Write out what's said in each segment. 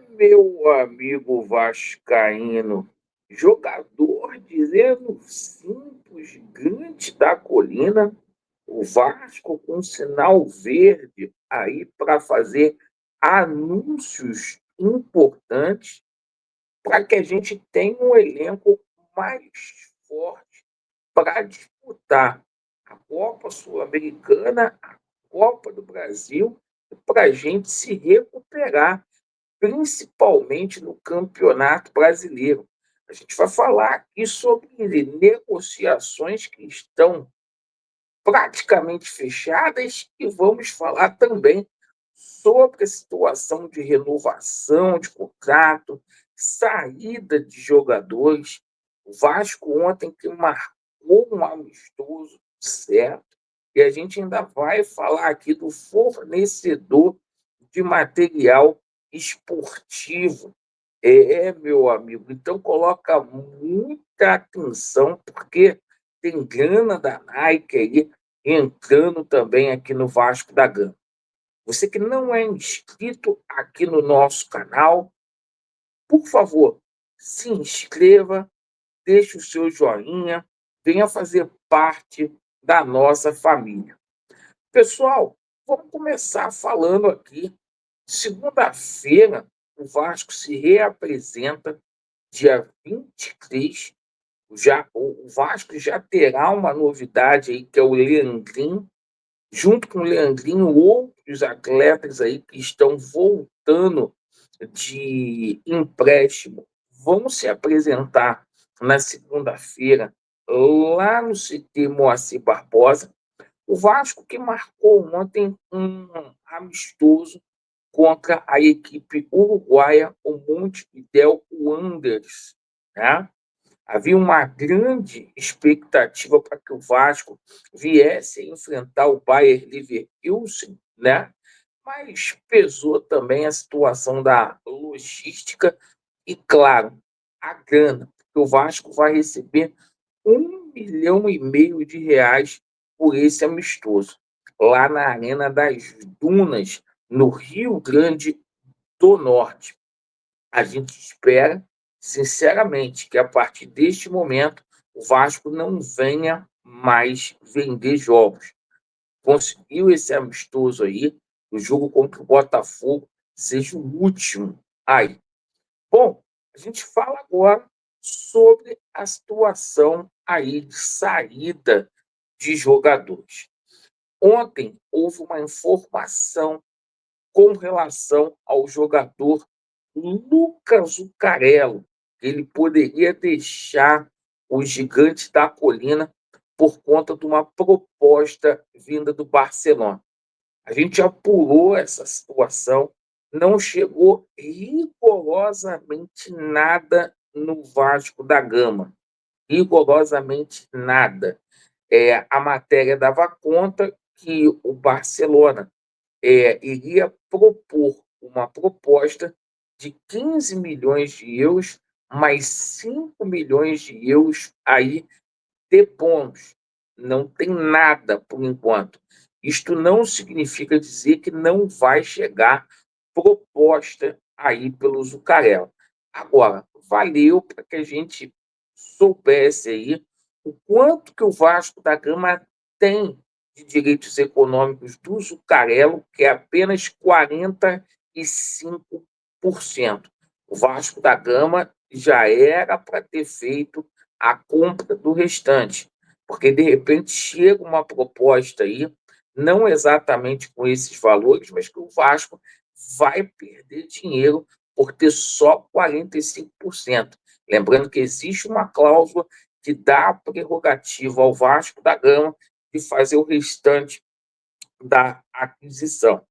Meu amigo vascaíno, jogador de 05, gigante da colina, o Vasco com sinal verde aí para fazer anúncios importantes para que a gente tenha um elenco mais forte para disputar a Copa Sul-Americana, a Copa do Brasil, para a gente se recuperar principalmente no Campeonato Brasileiro. A gente vai falar aqui sobre negociações que estão praticamente fechadas e vamos falar também sobre a situação de renovação de contrato, saída de jogadores. O Vasco ontem que marcou um amistoso, certo? E a gente ainda vai falar aqui do fornecedor de material esportivo. Meu amigo, então coloca muita atenção, porque tem grana da Nike aí entrando também aqui no Vasco da Gama. Você que não é inscrito aqui no nosso canal, por favor, se inscreva, deixe o seu joinha, venha fazer parte da nossa família. Pessoal, vamos começar falando aqui. Segunda-feira, o Vasco se reapresenta, dia 23. O Vasco já terá uma novidade aí, que é o Leandrinho. Junto com o Leandrinho, outros atletas aí que estão voltando de empréstimo vão se apresentar na segunda-feira lá no CT Moacir Barbosa. O Vasco que marcou ontem um amistoso contra a equipe uruguaia, o Montevidéu Wanderers, né? Havia uma grande expectativa para que o Vasco viesse a enfrentar o Bayer Leverkusen, né? Mas pesou também a situação da logística e, claro, a grana, porque o Vasco vai receber 1,5 milhão de reais por esse amistoso, lá na Arena das Dunas, no Rio Grande do Norte. A gente espera, sinceramente, que a partir deste momento o Vasco não venha mais vender jogos. Conseguiu esse amistoso aí, o jogo contra o Botafogo seja o último aí. Bom, a gente fala agora sobre a situação aí de saída de jogadores. Ontem houve uma informação com relação ao jogador Lucas Zucarello. Ele poderia deixar o Gigante da Colina por conta de uma proposta vinda do Barcelona. A gente apurou essa situação, não chegou rigorosamente nada no Vasco da Gama. Rigorosamente nada. A matéria dava conta que o Barcelona iria propor uma proposta de 15 milhões de euros, mais 5 milhões de euros aí de bônus. Não tem nada por enquanto. Isto não significa dizer que não vai chegar proposta aí pelo Zucarello. Agora, valeu para que a gente soubesse aí o quanto que o Vasco da Gama tem de direitos econômicos do Zucarello, que é apenas 45%. O Vasco da Gama já era para ter feito a compra do restante, porque de repente chega uma proposta aí, não exatamente com esses valores, mas que o Vasco vai perder dinheiro por ter só 45%. Lembrando que existe uma cláusula que dá a prerrogativa ao Vasco da Gama de fazer o restante da aquisição.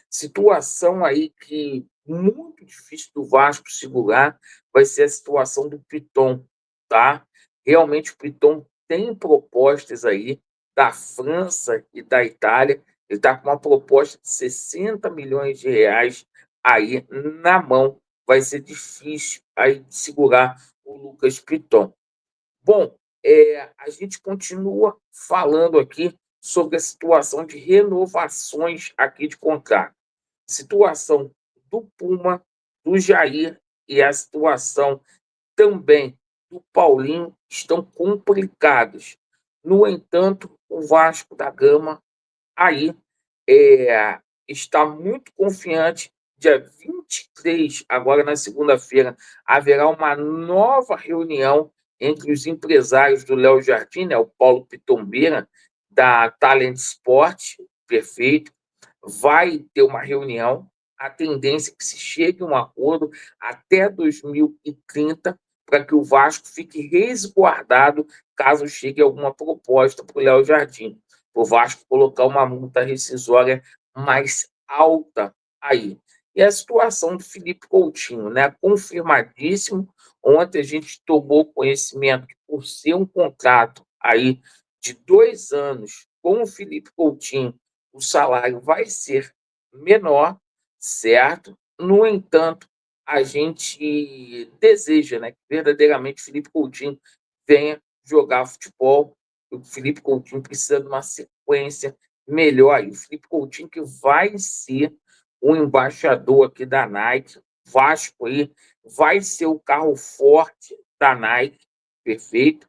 Situação aí que muito difícil do Vasco segurar vai ser a situação do Piton, tá? Realmente o Piton tem propostas aí da França e da Itália. Ele está com uma proposta de 60 milhões de reais aí na mão. Vai ser difícil aí de segurar o Lucas Piton. Bom, a gente continua falando aqui sobre a situação de renovações aqui de contrato. Situação do Puma, do Jair e a situação também do Paulinho estão complicados. No entanto, o Vasco da Gama aí está muito confiante. Dia 23, agora na segunda-feira, haverá uma nova reunião entre os empresários do Léo Jardim, né, o Paulo Pitombeira, da Talent Sport, perfeito. Vai ter uma reunião. A tendência é que se chegue a um acordo até 2030 para que o Vasco fique resguardado caso chegue alguma proposta para o Léo Jardim. O Vasco colocar uma multa rescisória mais alta aí. E a situação do Felipe Coutinho, né? Confirmadíssimo. Ontem a gente tomou conhecimento que, por ser um contrato aí de 2 anos com o Felipe Coutinho, o salário vai ser menor, certo? No entanto, a gente deseja, né, que verdadeiramente o Felipe Coutinho venha jogar futebol. O Felipe Coutinho precisa de uma sequência melhor. E o Felipe Coutinho que vai ser o embaixador aqui da Nike. Vasco aí vai ser o carro forte da Nike, perfeito.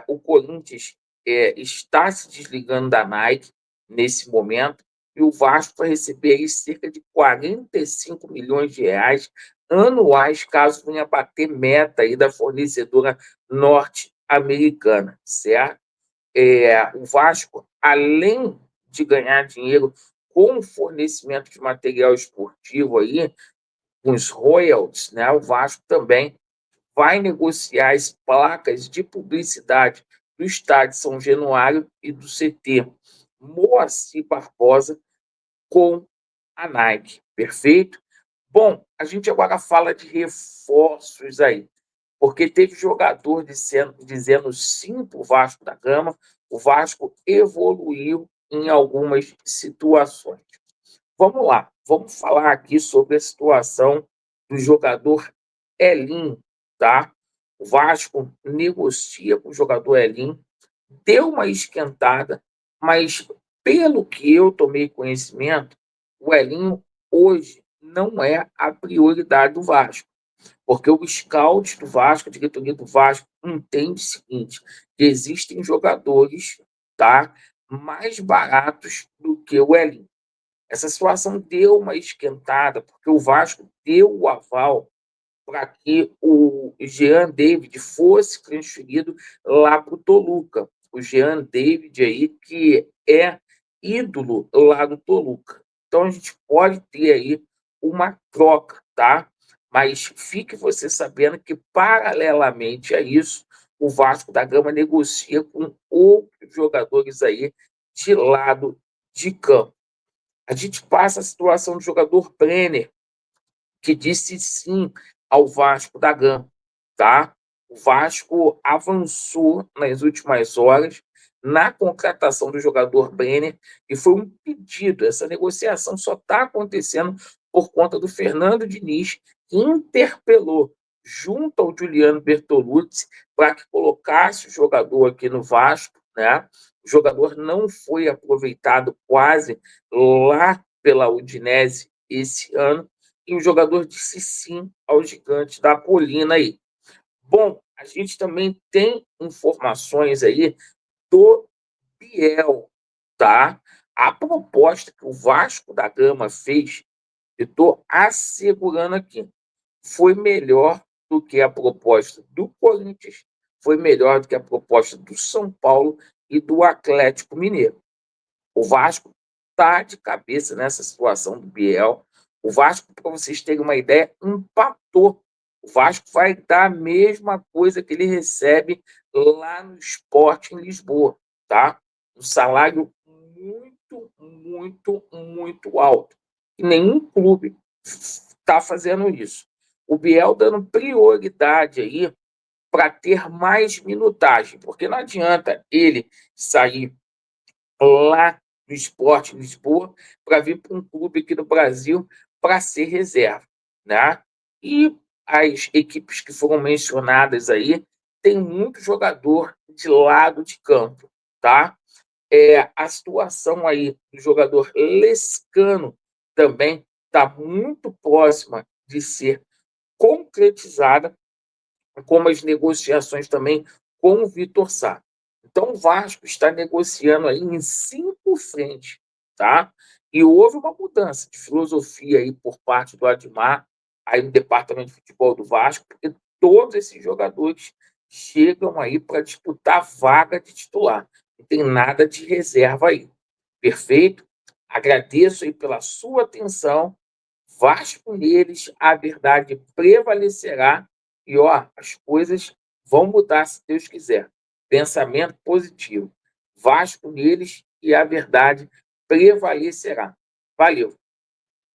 O Corinthians está se desligando da Nike nesse momento, e o Vasco vai receber aí cerca de 45 milhões de reais anuais, caso venha bater meta aí da fornecedora norte-americana, certo? O Vasco, além de ganhar dinheiro com o fornecimento de material esportivo aí, com os royalties, né? O Vasco também vai negociar as placas de publicidade do Estádio São Januário e do CT Moacir Barbosa com a Nike, perfeito? Bom, a gente agora fala de reforços aí, porque teve jogador dizendo sim para o Vasco da Gama. O Vasco evoluiu em algumas situações. Vamos lá, vamos falar aqui sobre a situação do jogador Elinho, tá? O Vasco negocia com o jogador Elinho, deu uma esquentada, mas pelo que eu tomei conhecimento, o Elinho hoje não é a prioridade do Vasco, porque o scout do Vasco, a diretoria do Vasco, entende o seguinte, que existem jogadores, tá, mais baratos do que o Elinho. Essa situação deu uma esquentada, porque o Vasco deu o aval para que o Jean David fosse transferido lá para o Toluca. O Jean David aí, que é ídolo lá do Toluca. Então a gente pode ter aí uma troca, tá? Mas fique você sabendo que, paralelamente a isso, o Vasco da Gama negocia com outros jogadores aí de lado de campo. A gente passa a situação do jogador Brenner, que disse sim ao Vasco da Gama, tá? O Vasco avançou nas últimas horas na contratação do jogador Brenner, e foi um pedido. Essa negociação só está acontecendo por conta do Fernando Diniz, que interpelou junto ao Juliano Bertolucci para que colocasse o jogador aqui no Vasco, né? O jogador não foi aproveitado quase lá pela Udinese esse ano, e o jogador disse sim ao gigante da colina aí. Bom, a gente também tem informações aí do Biel, tá? A proposta que o Vasco da Gama fez, eu estou assegurando aqui, foi melhor do que a proposta do Corinthians, foi melhor do que a proposta do São Paulo e do Atlético Mineiro. O Vasco está de cabeça nessa situação do Biel. O Vasco, para vocês terem uma ideia, empatou. O Vasco vai dar a mesma coisa que ele recebe lá no Sport em Lisboa, tá? Um salário muito, muito, muito alto. E nenhum clube está fazendo isso. O Biel dando prioridade aí para ter mais minutagem, porque não adianta ele sair lá no Sport Lisboa para vir para um clube aqui no Brasil para ser reserva, né? E as equipes que foram mencionadas aí tem muito jogador de lado de campo, tá? A situação aí do jogador Lescano também está muito próxima de ser concretizada, como as negociações também com o Vitor Sá. Então, o Vasco está negociando aí em 5 frentes, tá? E houve uma mudança de filosofia aí por parte do Admar, aí no departamento de futebol do Vasco, porque todos esses jogadores chegam aí para disputar vaga de titular. Não tem nada de reserva aí. Perfeito? Agradeço aí pela sua atenção. Vasco neles, a verdade prevalecerá e, ó, as coisas vão mudar se Deus quiser. Pensamento positivo. Vasco neles e a verdade prevalecerá. Valeu.